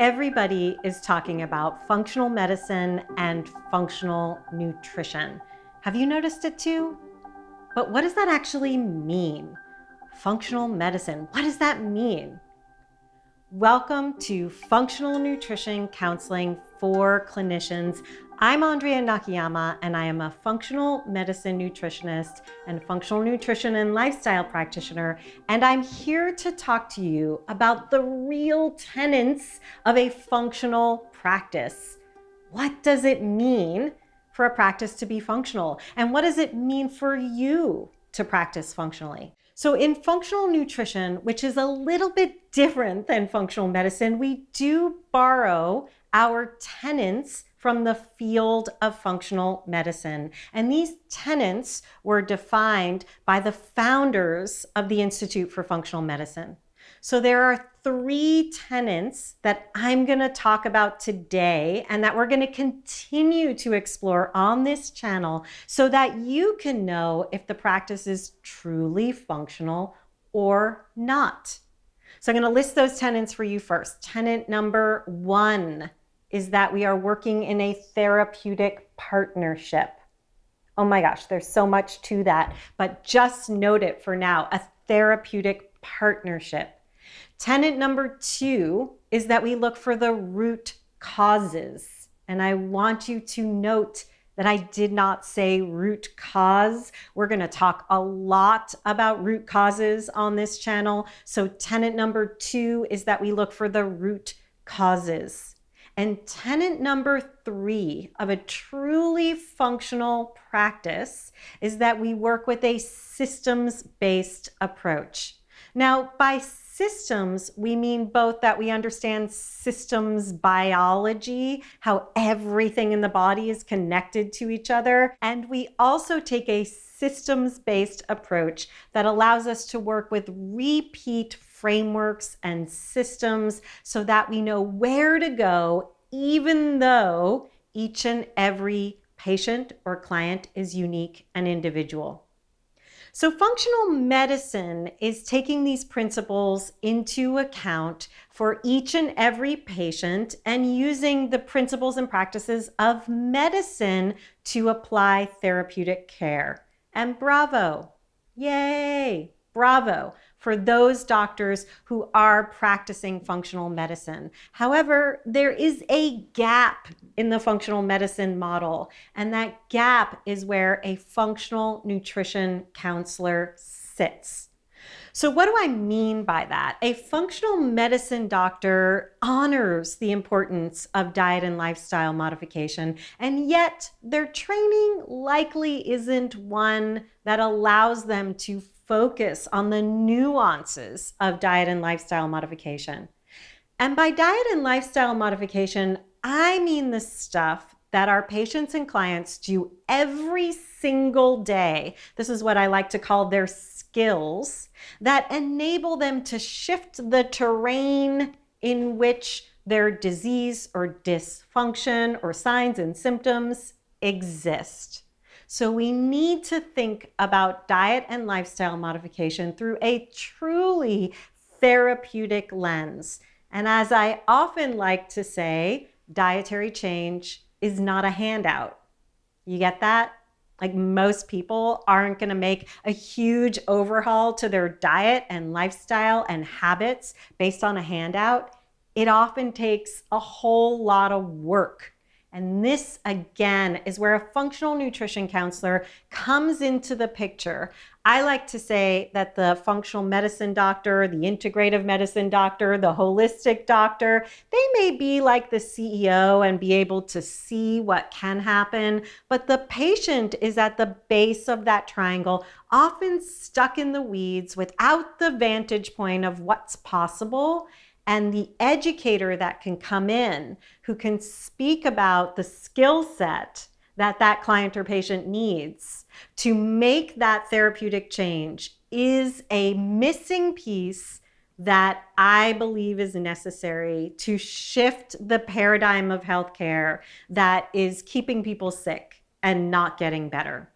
Everybody is talking about functional medicine and functional nutrition. Have you noticed it too? But what does that actually mean? Functional medicine, what does that mean? Welcome to Functional Nutrition Counseling for Clinicians. I'm Andrea Nakayama, and I am a functional medicine nutritionist and functional nutrition and lifestyle practitioner. And I'm here to talk to you about the real tenets of a functional practice. What does it mean for a practice to be functional? And what does it mean for you to practice functionally? So in functional nutrition, which is a little bit different than functional medicine, we do borrow our tenets from the field of functional medicine. And these tenets were defined by the founders of the Institute for Functional Medicine. So there are 3 tenets that I'm going to talk about today and that we're going to continue to explore on this channel so that you can know if the practice is truly functional or not. So I'm going to list those tenets for you first. Tenet number 1 is that we are working in a therapeutic partnership. Oh my gosh, there's so much to that, but just note it for now, a therapeutic partnership. Tenet number 2 is that we look for the root causes. And I want you to note that I did not say root cause. We're going to talk a lot about root causes on this channel. So tenet number 2 is that we look for the root causes. And tenet number 3 of a truly functional practice is that we work with a systems-based approach. Now, by systems, we mean both that we understand systems biology, how everything in the body is connected to each other, and we also take a systems-based approach that allows us to work with repeat frameworks and systems so that we know where to go, even though each and every patient or client is unique and individual. So functional medicine is taking these principles into account for each and every patient and using the principles and practices of medicine to apply therapeutic care. And bravo, yay, bravo for those doctors who are practicing functional medicine. However, there is a gap in the functional medicine model, and that gap is where a functional nutrition counselor sits. So what do I mean by that? A functional medicine doctor honors the importance of diet and lifestyle modification, and yet their training likely isn't one that allows them to focus on the nuances of diet and lifestyle modification. And by diet and lifestyle modification, I mean the stuff that our patients and clients do every single day. This is what I like to call their skills that enable them to shift the terrain in which their disease or dysfunction or signs and symptoms exist. So we need to think about diet and lifestyle modification through a truly therapeutic lens. And as I often like to say, dietary change is not a handout. You get that? Like most people aren't going to make a huge overhaul to their diet and lifestyle and habits based on a handout. It often takes a whole lot of work. And this, again, is where a functional nutrition counselor comes into the picture. I like to say that the functional medicine doctor, the integrative medicine doctor, the holistic doctor, they may be like the CEO and be able to see what can happen, but the patient is at the base of that triangle, often stuck in the weeds without the vantage point of what's possible. And the educator that can come in, who can speak about the skill set that that client or patient needs to make that therapeutic change, is a missing piece that I believe is necessary to shift the paradigm of healthcare that is keeping people sick and not getting better.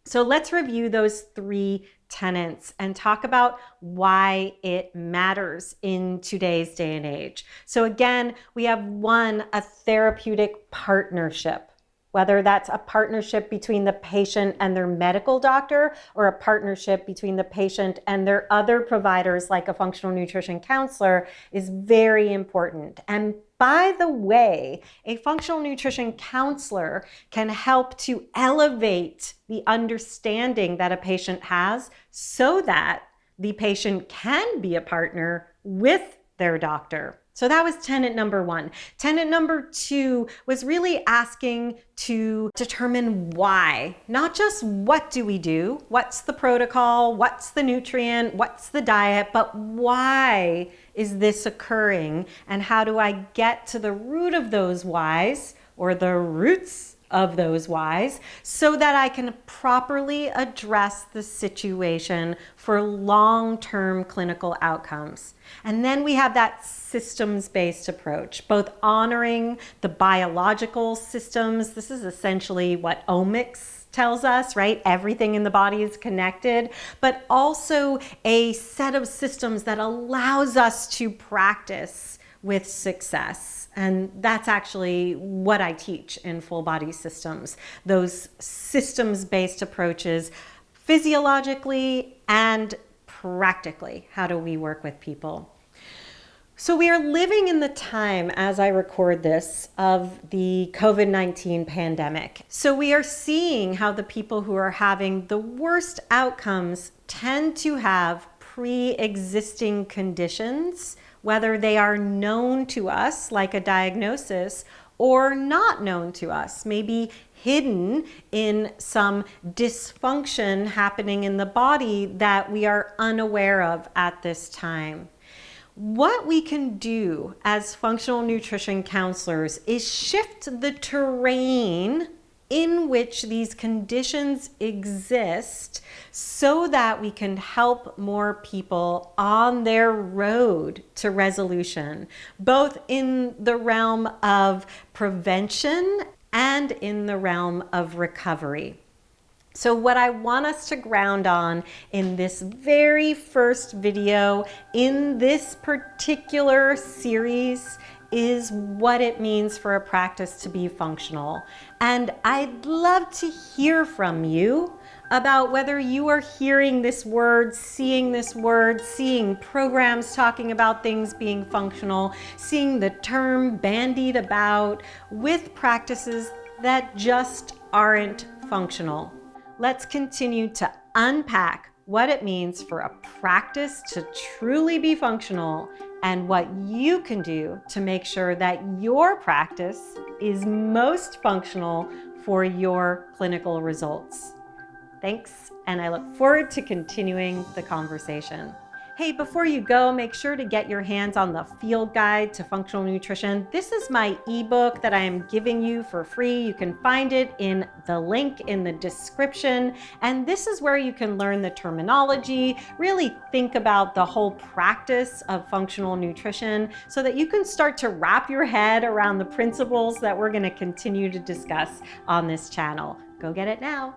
So let's review those 3 tenets and talk about why it matters in today's day and age. So again, we have 1, a therapeutic partnership. Whether that's a partnership between the patient and their medical doctor or a partnership between the patient and their other providers like a functional nutrition counselor is very important. And by the way, a functional nutrition counselor can help to elevate the understanding that a patient has so that the patient can be a partner with their doctor. So that was tenet number 1. Tenet number 2 was really asking to determine why, not just what do we do, what's the protocol, what's the nutrient, what's the diet, but why is this occurring and how do I get to the root of those whys or the roots of those whys so that I can properly address the situation for long-term clinical outcomes. And then we have that systems-based approach, both honoring the biological systems. This is essentially what omics tells us, right? Everything in the body is connected, but also a set of systems that allows us to practice with success. And that's actually what I teach in full body systems, those systems-based approaches, physiologically and practically. How do we work with people? So we are living in the time, as I record this, of the COVID-19 pandemic. So we are seeing how the people who are having the worst outcomes tend to have pre-existing conditions, whether they are known to us, like a diagnosis, or not known to us, maybe hidden in some dysfunction happening in the body that we are unaware of at this time. What we can do as functional nutrition counselors is shift the terrain in which these conditions exist so that we can help more people on their road to resolution, both in the realm of prevention and in the realm of recovery. So what I want us to ground on in this very first video in this particular series is what it means for a practice to be functional. And I'd love to hear from you about whether you are hearing this word, seeing programs talking about things being functional, seeing the term bandied about with practices that just aren't functional. Let's continue to unpack what it means for a practice to truly be functional and what you can do to make sure that your practice is most functional for your clinical results. Thanks, and I look forward to continuing the conversation. Hey, before you go, make sure to get your hands on the field guide to functional nutrition. This is my ebook that I am giving you for free. You can find it in the link in the description. And this is where you can learn the terminology, really think about the whole practice of functional nutrition so that you can start to wrap your head around the principles that we're going to continue to discuss on this channel. Go get it now.